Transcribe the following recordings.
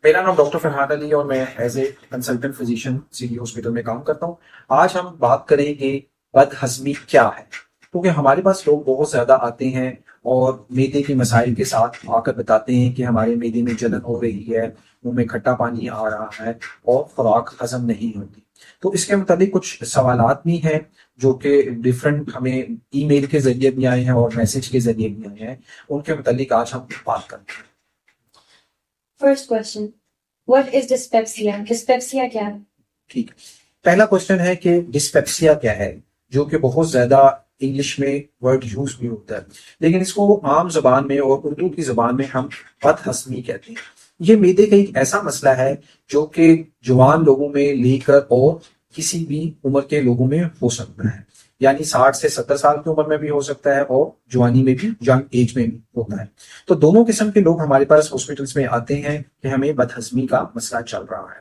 मेरा नाम डॉक्टर फरहान अली और मैं as a consultant physician city hospital में काम करता हूँ। आज हम बात करेंगे बदहजमी क्या है, क्योंकि हमारे पास लोग बहुत ज्यादा आते हैं और मैदे के मसाइल के साथ आकर बताते हैं कि हमारे मैदे में जलन हो रही है, मुंह में खट्टा पानी आ रहा है और खुराक हजम नहीं होती। तो इसके मुताबिक कुछ सवालात भी हैं जो कि डिफरेंट हमें ईमेल के जरिए भी आए हैं और मैसेज के जरिए भी आए हैं। उनके मुताबिक आज हम बात करते हैं। First question, what is dyspepsia? Dyspepsia क्या है? ठीक है। पहला क्वेश्चन है कि डिस्पेप्सिया क्या है, जो कि बहुत ज्यादा इंग्लिश में वर्ड यूज भी होता है, लेकिन इसको आम जबान में और उर्दू की जबान में हम बदहजमी कहते हैं। ये मैदे का एक ऐसा मसला है जो कि जवान लोगों में लेकर और किसी भी उम्र के लोगों में हो सकता है, यानी 60 से 70 साल की उम्र में भी हो सकता है और जवानी में भी, यंग एज में भी होता है। तो दोनों किस्म के लोग हमारे पास हॉस्पिटल्स में आते हैं कि हमें बदहजमी का मसला चल रहा है।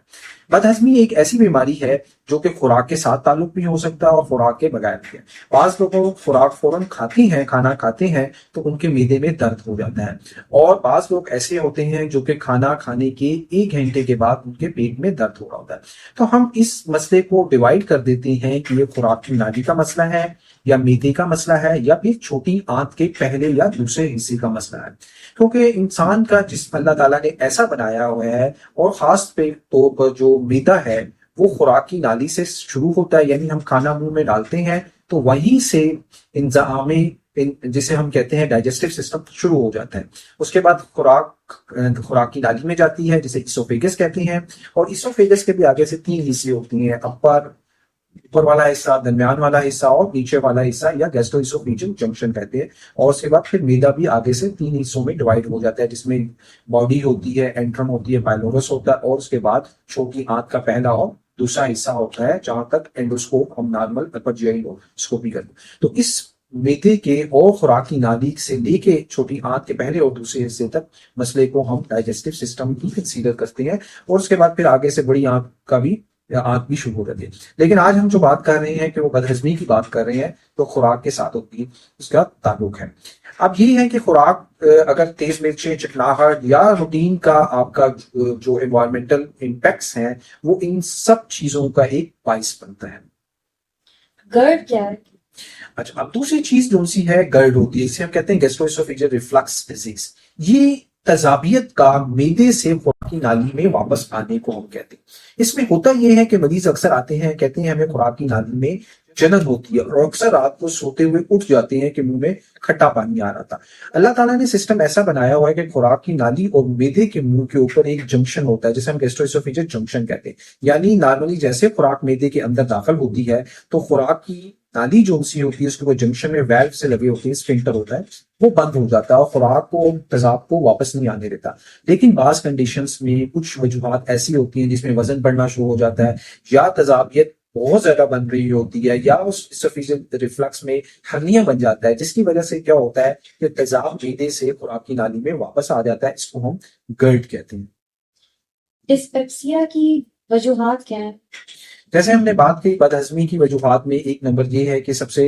बदहजमी एक ऐसी बीमारी है जो कि खुराक के साथ ताल्लुक भी हो सकता है और खुराक के बगैर भी है। बाज लोगों को खुराक फौरन खाती हैं, खाना खाते हैं तो उनके मैदे में दर्द हो जाता है, और बाज लोग ऐसे होते हैं जो कि खाना खाने के 1 घंटे के बाद उनके पेट में दर्द हो रहा होता है। तो हम इस मसले को डिवाइड कर देते हैं कि ये खुराक की नाली का मसला है या मैदे का मसला है या फिर छोटी आंत के पहले या दूसरे हिस्से का मसला है। क्योंकि इंसान का जिस्म अल्लाह ताला ने ऐसा बनाया हुआ है, और खास तौर पर जो मैदा है वो खुराक की नाली से शुरू होता है, यानी हम खाना मुंह में डालते हैं तो वहीं से इंजामे जिसे हम कहते हैं डाइजेस्टिव सिस्टम शुरू हो जाता है। उसके बाद खुराक की नाली में जाती है जिसे इसोफेगस कहते हैं, और इसोफेगस के भी आगे से 3 हिस्से होती हैं, ऊपर वाला हिस्सा, दरमियान वाला हिस्सा और नीचे वाला हिस्सा, या गैस्ट्रोइसोफेजियल जंक्शन कहते हैं। और उसके बाद फिर मैदा भी आगे से 3 हिस्सों में डिवाइड हो जाता है, जिसमें बॉडी होती है, एंट्रम होती है, पाइलोरस होता है, और उसके बाद छोटी आंत का पहला और दूसरा हिस्सा होता है जहां तक एंडोस्कोप हम नॉर्मल अपर जीआई करते हैं। तो इस मैदे के और खुराक की नाली से लेके छोटी आंत के पहले और दूसरे हिस्से तक मसले को हम डाइजेस्टिव सिस्टम की कंसीडर करते हैं, और उसके बाद फिर आगे से बड़ी आंत का भी आंत भी शुरू हो जाती है। लेकिन आज हम जो बात कर रहे हैं कि वो बदहजमी की बात कर रहे हैं, तो खुराक के साथ होती है, उसका ताल्लुक है। अब ये है कि खुराक अगर तेज मिर्चें, चिकनाहट या रूटीन का आपका जो एनवायरमेंटल इम्पैक्ट्स हैं, वो इन सब चीजों का एक बाइस बनता है। गर्ड क्या है? अच्छा, अब दूसरी चीज जो सी है गर्ड होती है, इसे हम कहते हैं गैस्ट्रोएसोफेजियल रिफ्लक्स डिजीज। ये तजाबियत का मैदे से खुराक की नाली में वापस आने को हम कहते हैं। इसमें होता यह है कि मरीज अक्सर आते हैं, कहते हैं हमें खुराक की नाली में जलन होती है, और अक्सर रात को सोते हुए उठ जाते हैं कि मुंह में खट्टा पानी आ रहा था। अल्लाह ताला ने सिस्टम ऐसा बनाया हुआ है कि खुराक की नाली और मैदे के मुंह के ऊपर एक जंक्शन होता है जिसे हम गैस्ट्रोएसोफेजियल जंक्शन कहते हैं। यानी नॉर्मली जैसे खुराक मैदे के अंदर दाखिल होती है तो खुराक की नाली जो सी होती है उसके ऊपर जंक्शन में वेल्व से लगे होते हैं, स्फिंक्टर होता है, वो बंद हो जाता है और खुराक को, तेजाब को वापस नहीं आने देता। लेकिन बाज कंडीशंस में कुछ वजूहात ऐसी होती हैं जिसमें वजन बढ़ना शुरू हो जाता है, या तेजाबियत बहुत ज्यादा बन रही होती है, या उस सफिशिएंट रिफ्लक्स में हर्निया बन जाता है, जिसकी वजह से क्या होता है कि तेजाब मैदे से खुराक की नाली में वापस आ जाता है। इसको हम गर्ड कहते हैं। डिस्पेप्सिया की वजूहात क्या है? जैसे हमने बात की बदहजमी की वजूहात में, एक नंबर ये है कि सबसे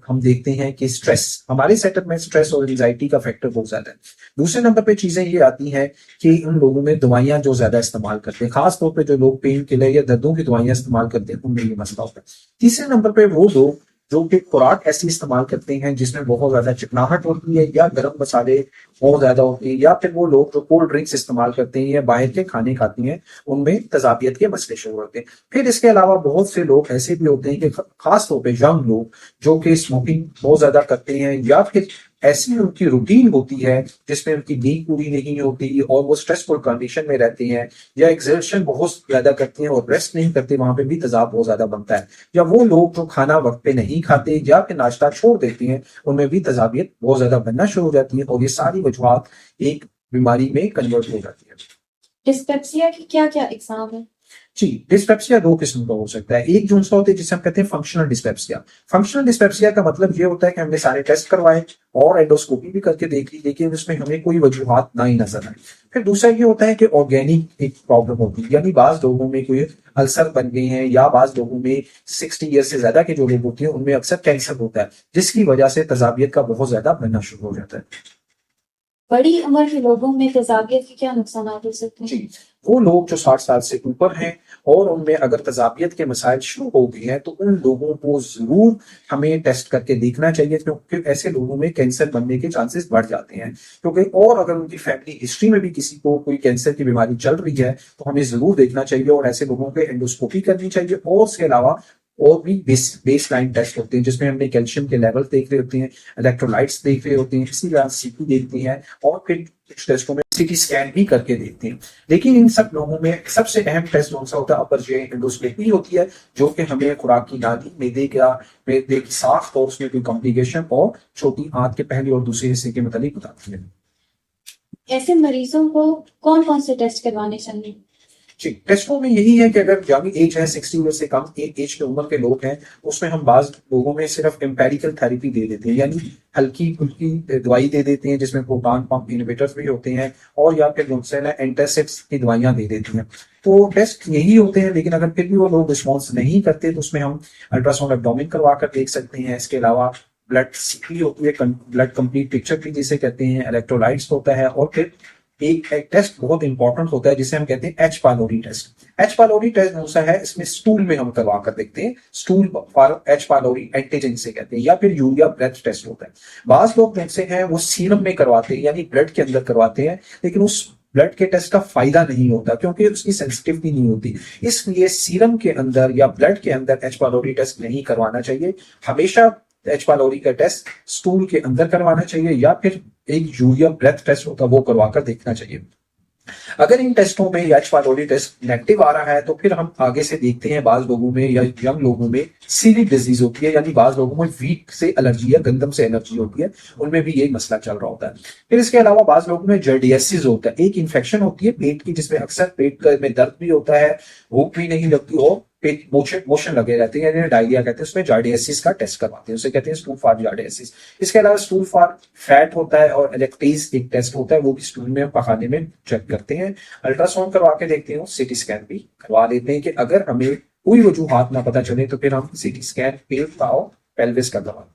हम देखते हैं कि स्ट्रेस, हमारे सेटअप में स्ट्रेस और एंजाइटी का फैक्टर बहुत ज्यादा है। दूसरे नंबर पे चीजें ये आती हैं कि उन लोगों में दवाइयां जो ज्यादा इस्तेमाल करते हैं, खास तौर पे जो लोग पेन किलर या दर्दों की दवाइयां इस्तेमाल करते हैं, उनमें ये मसला होता है। तीसरे नंबर पे वो लोग जो कि खुराक ऐसी इस्तेमाल करते हैं जिसमें बहुत ज्यादा चिकनाहट होती है या गर्म मसाले बहुत ज्यादा होते हैं, या फिर वो लोग जो कोल्ड ड्रिंक्स इस्तेमाल करते हैं या बाहर के खाने खाते हैं, उनमें तजाबियत के मसले शुरू होते हैं। फिर इसके अलावा बहुत से लोग ऐसे भी होते हैं कि खास तौर पे यंग लोग जो कि स्मोकिंग बहुत ज्यादा करते हैं, या फिर ऐसी उनकी रूटीन होती है जिसमें उनकी नींद पूरी नहीं होती और वो स्ट्रेसफुल कंडीशन में रहते हैं, या एक्सर्शन बहुत ज्यादा करते हैं और रेस्ट नहीं करते, वहां पे भी तेजाब बहुत ज्यादा बनता है। या वो लोग जो खाना वक्त पे नहीं खाते या फिर नाश्ता छोड़ देते हैं, उनमें भी तेजाबियत बहुत ज्यादा बनना शुरू हो जाती है, और ये सारी वजूहात एक बीमारी में कन्वर्ट हो जाती है। डिस्पेप्सिया की क्या क्या एग्जाम है? जी, डिस्पेप्सिया दो किस्म का हो सकता है। एक जो सा होता है जिसे हम कहते हैं फंक्शनल डिस्पेप्सिया। फंक्शनल डिस्पेप्सिया का मतलब ये होता है कि हमने सारे टेस्ट करवाए और एंडोस्कोपी भी करके देख ली, लेकिन उसमें हमें कोई वजूहात ना ही नजर आए। फिर दूसरा ये होता है कि ऑर्गेनिक एक प्रॉब्लम होती है, यानी बाज लोगों में कोई अल्सर बन गए हैं, या बाज लोगों में 60 ईयर से ज्यादा के जो लोग होते हैं उनमें अक्सर कैंसर होता है, जिसकी वजह से तजाबियत का बहुत ज्यादा बनना शुरू हो जाता है। बड़ी उम्र के लोगों में तेजाबियत के क्या नुकसान हो सकते हैं? जी, वो लोग जो 60 साल से ऊपर हैं और उनमें अगर तजाबियत के मसाइल शुरू हो गए हैं तो उन लोगों को जरूर हमें टेस्ट करके देखना चाहिए, क्योंकि ऐसे लोगों में कैंसर बनने के चांसेस बढ़ जाते हैं। क्योंकि और अगर उनकी फैमिली हिस्ट्री में भी किसी को कोई कैंसर की बीमारी चल रही है तो हमें जरूर देखना चाहिए और ऐसे लोगों के एंडोस्कोपी करनी चाहिए। और उसके अलावा और भी बेस लाइन टेस्ट होते हैं जिसमें हमने कैल्शियम के लेवल देख रहे होते हैं, इलेक्ट्रोलाइट्स देख रहे होते हैं, इसी तरह सीपी देखते हैं और फिर कुछ टेस्टों में सीटी स्कैन भी करके देखते हैं। लेकिन इन सब लोगों में सबसे अहम टेस्ट कौन सा होता है? अपर जे एंडोस्कोपी होती है, जो कि हमें खुराक की नाली, मैदे की साख्त और उसमें कोई कॉम्प्लिकेशन और छोटी आंत के पहले और दूसरे हिस्से के मतलब बताती है। ऐसे मरीजों को कौन कौन से टेस्ट करवाने चाहिए? जी, टेस्टों में यही है कि अगर यंग एज है, 60 ईयर से कम एज के उम्र के लोग हैं, उसमें हम बाज लोगों में सिर्फ एम्पेरिकल थेरेपी दे देते हैं, यानी हल्की फुल्की दवाई दे देते हैं जिसमें प्रोटॉन पंप इनहिबिटर्स भी होते हैं और या फिर एंटासिड्स की दवाइयां दे देती हैं। तो टेस्ट यही होते हैं, लेकिन अगर फिर भी वो लोग रिस्पॉन्स नहीं करते तो उसमें हम अल्ट्रासाउंड एब्डोमेन करवा कर देख सकते हैं। इसके अलावा ब्लड सीपी होती है, ब्लड कंप्लीट पिक्चर भी जिसे कहते हैं, इलेक्ट्रोलाइट्स होता है और फिर एक टेस्ट बहुत इंपॉर्टेंट होता है जिसे हम कहते हैं H pylori test. H pylori test कौन सा है? इसमें स्टूल में हम करवा कर देखते हैं, स्टूल एच पाइलोरी एंटीजन से कहते हैं, या फिर यूरिया ब्रेथ टेस्ट होता है। बाज लोग जैसे हैं वो सीरम में करवाते हैं, यानी ब्लड के अंदर करवाते हैं, लेकिन उस ब्लड के टेस्ट का फायदा नहीं होता क्योंकि उसकी सेंसिटिविटी नहीं होती। इसलिए सीरम के अंदर या ब्लड के अंदर एच पाइलोरी टेस्ट नहीं करवाना चाहिए। हमेशा एच पाइलोरी का टेस्ट स्टूल के अंदर करवाना चाहिए या फिर एक यूरिया ब्रेथ टेस्ट होता है वो करवाकर देखना चाहिए। अगर इन टेस्टों में एच पाइलोरी टेस्ट नेगेटिव आ रहा है तो फिर हम आगे से देखते हैं बाज लोगों में या यंग लोगों में सीलिक डिजीज होती है, यानी बाज लोगों में वीट से एलर्जी या गंदम से एलर्जी होती है, उनमें भी यही मसला चल रहा होता है। फिर इसके अलावा बाज लोगों में जर्डियसिस होता है, एक इन्फेक्शन होती है पेट की जिसमें अक्सर पेट में दर्द भी होता है, भूख भी नहीं लगती और पेट मोशन लगे रहते हैं, यानी डायरिया कहते हैं। उसमें जार्डियसिस का टेस्ट करवाते हैं, उसे कहते हैं स्टूल फॉर जार्डियसिस। इसके अलावा स्टूल फॉर फैट होता है और इलेक्ट्रीज एक टेस्ट होता है, वो भी स्टूल में पखाने में चेक करते हैं। अल्ट्रासाउंड करवा के देखते हैं, सीटी स्कैन भी करवा लेते हैं कि अगर हमें कोई वजूहात ना पता चले तो फिर हम सीटी स्कैन, पेट का और पेल्विस का करवा।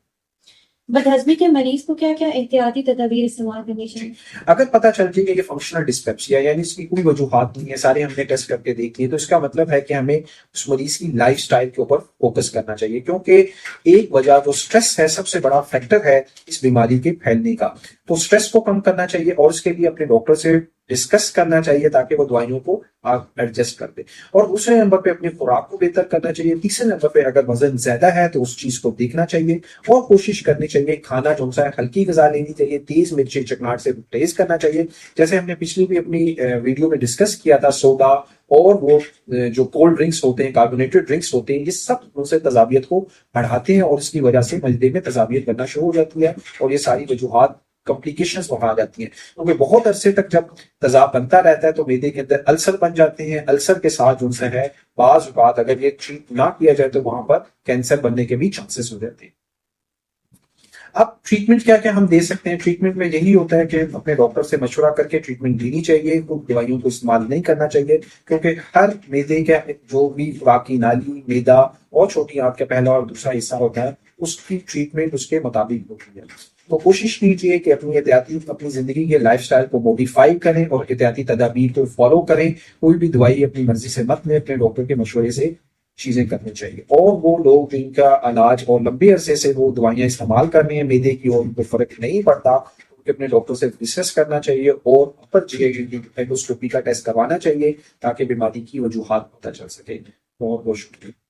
बदहजमी के मरीज को क्या क्या एहतियाती तदाबीर इस्तेमाल करनी चाहिए? अगर पता चल जाए कि ये फंक्शनल डिस्पेप्सिया यानी इसकी कोई वजूहात नहीं है, सारे हमने टेस्ट करके देख लिए, तो इसका मतलब है कि हमें उस मरीज की लाइफस्टाइल के ऊपर फोकस करना चाहिए, क्योंकि एक वजह जो स्ट्रेस है सबसे बड़ा फैक्टर है इस बीमारी के फैलने का। तो स्ट्रेस को कम करना चाहिए और उसके लिए अपने डॉक्टर से डिस्कस करना चाहिए ताकि वो दवाइयों को आप एडजस्ट कर दे। और दूसरे नंबर पे अपनी खुराक को बेहतर करना चाहिए। तीसरे नंबर पे अगर वजन ज्यादा है तो उस चीज को देखना चाहिए और कोशिश करनी चाहिए खाना जो सा है हल्की गजा लेनी चाहिए, तेज मिर्ची चकनाट से परहेज करना चाहिए। जैसे हमने पिछली भी अपनी वीडियो में डिस्कस किया था, सोडा और वो जो कोल्ड ड्रिंक्स होते हैं, कार्बोनेटेड ड्रिंक्स होते हैं, ये सब उनसे तजाबियत को बढ़ाते हैं और इसकी वजह से मजदे में तजाबियत बनना शुरू हो जाती है और ये सारी वजूहात कॉम्प्लिकेशंस वहां आ जाती हैं। क्योंकि बहुत अरसे तक जब तेजाब बनता रहता है तो मैदे के अंदर अल्सर बन जाते हैं। अल्सर के साथ जो है बाज बात अगर ये ट्रीट ना किया जाए तो वहां पर कैंसर बनने के भी चांसेस हो जाते हैं। अब ट्रीटमेंट क्या क्या हम दे सकते हैं? ट्रीटमेंट में यही होता है कि अपने डॉक्टर से मशवरा करके ट्रीटमेंट देनी चाहिए, तो दवाइयों को इस्तेमाल नहीं करना चाहिए, क्योंकि हर मैदे का जो भी खुराकी नाली, मैदा और छोटी आंत का पहला और दूसरा हिस्सा होता है उसकी ट्रीटमेंट उसके मुताबिक होती है। तो कोशिश कीजिए कि अपनी जिंदगी के लाइफस्टाइल को मॉडिफाई करें और एहतियाती तदाबीर को फॉलो करें। कोई भी दवाई अपनी मर्जी से मत लें, अपने डॉक्टर के मशवरे से चीजें करनी चाहिए। और वो लोग जिनका इलाज और लंबे अरसे से वो दवाइयां इस्तेमाल कर रहे हैं मैदे की और उनको फर्क नहीं पड़ता, उनको अपने डॉक्टर से डिस्कस करना चाहिए और अपर एंडोस्कोपी का टेस्ट करवाना चाहिए ताकि बीमारी की वजूहात पता चल सके। बहुत बहुत शुक्रिया।